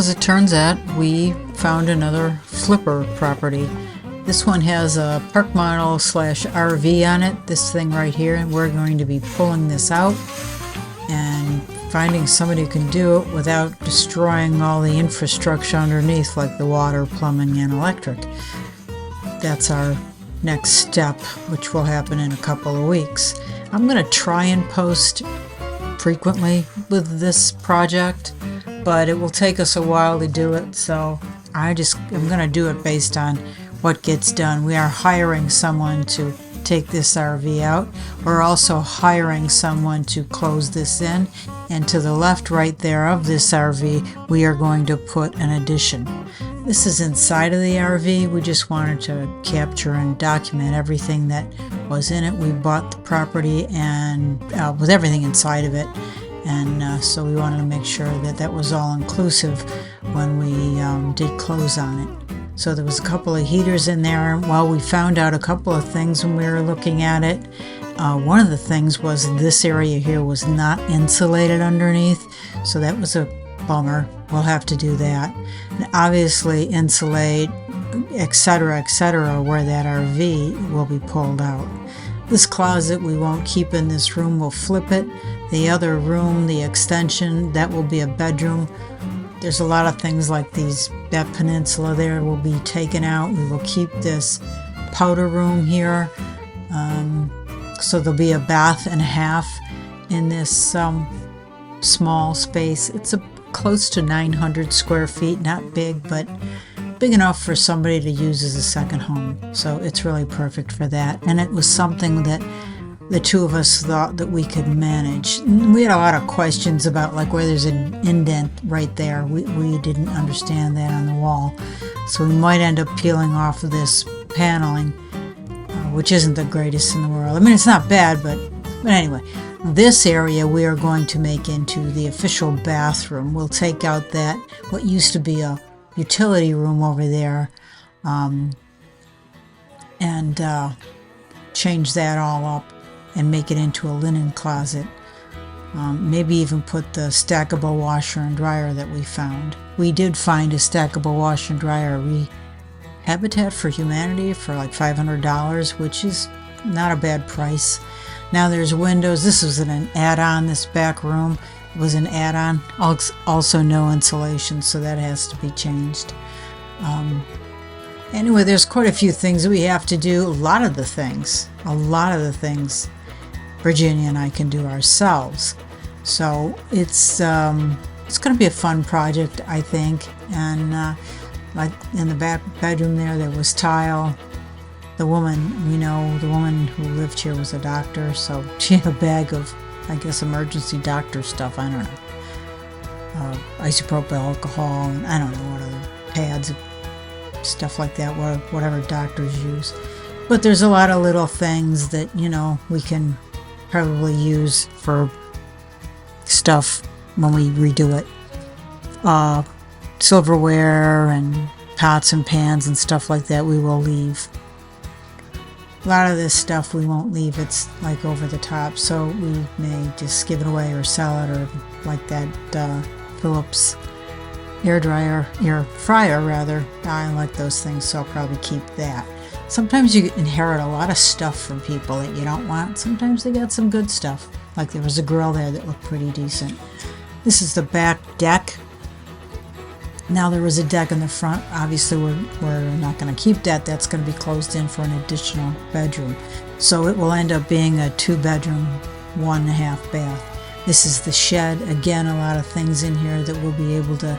as it turns out, we found another flipper property. This one has a park model / RV on it, this thing right here, and we're going to be pulling this out and finding somebody who can do it without destroying all the infrastructure underneath, like the water, plumbing, and electric. That's our next step, which will happen in a couple of weeks. I'm going to try and post frequently with this project, but it will take us a while to do it, so I'm going to do it based on what gets done. We are hiring someone to take this RV out. We're also hiring someone to close this in, and to the left right there of this RV we are going to put an addition. This is inside of the RV. We just wanted to capture and document everything that was in it. We bought the property and with everything inside of it, and so we wanted to make sure that that was all inclusive when we did close on it. So there was a couple of heaters in there. Well, we found out a couple of things when we were looking at it. One of the things was this area here was not insulated underneath, so that was a bummer. We'll have to do that. And obviously insulate, etc., where that RV will be pulled out. This closet we won't keep in this room, we'll flip it. The other room, the extension, that will be a bedroom. There's a lot of things like that peninsula there will be taken out. We will keep this powder room here. So there'll be a bath and a half in this small space. It's close to 900 square feet, not big, but big enough for somebody to use as a second home. So it's really perfect for that. And it was something that the two of us thought that we could manage. We had a lot of questions about like where there's an indent right there. We didn't understand that on the wall. So we might end up peeling off of this paneling, which isn't the greatest in the world. I mean, it's not bad, but anyway. This area we are going to make into the official bathroom. We'll take out that, what used to be a utility room over there, and change that all up and make it into a linen closet. Maybe even put the stackable washer and dryer that we found. We did find a stackable washer and dryer Habitat for Humanity for like $500, which is not a bad price. Now there's windows. This was an add-on. This back room was an add-on. Also no insulation, so that has to be changed. Anyway, there's quite a few things that we have to do. A lot of the things Virginia and I can do ourselves. So it's going to be a fun project, I think. And like in the back bedroom there was tile. The woman who lived here was a doctor, so she had a bag of, I guess, emergency doctor stuff. I don't know, isopropyl alcohol, and I don't know what other pads, stuff like that, whatever doctors use. But there's a lot of little things that we can probably use for stuff when we redo it. Silverware and pots and pans and stuff like that we will leave. A lot of this stuff we won't leave. It's like over the top, so we may just give it away or sell it, or like that Philips air fryer rather. I like those things, so I'll probably keep that. Sometimes you inherit a lot of stuff from people that you don't want. Sometimes they got some good stuff. Like there was a grill there that looked pretty decent. This is the back deck. Now there was a deck in the front. Obviously we're not going to keep that. That's going to be closed in for an additional bedroom. So it will end up being a 2-bedroom, 1.5 bath. This is the shed. Again, a lot of things in here that we'll be able to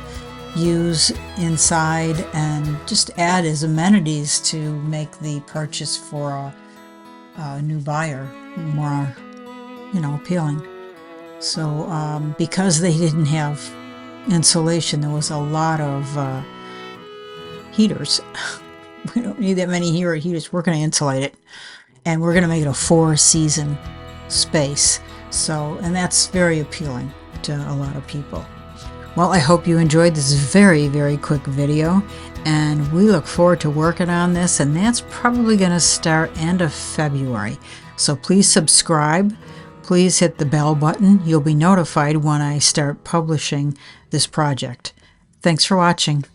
use inside and just add as amenities to make the purchase for a new buyer more, appealing. So because they didn't have insulation, there was a lot of heaters. We don't need that many heaters. We're going to insulate it, and we're going to make it a 4-season space. So, and that's very appealing to a lot of people. Well, I hope you enjoyed this very, very quick video, and we look forward to working on this, and that's probably going to start end of February. So please subscribe. Please hit the bell button. You'll be notified when I start publishing this project. Thanks for watching.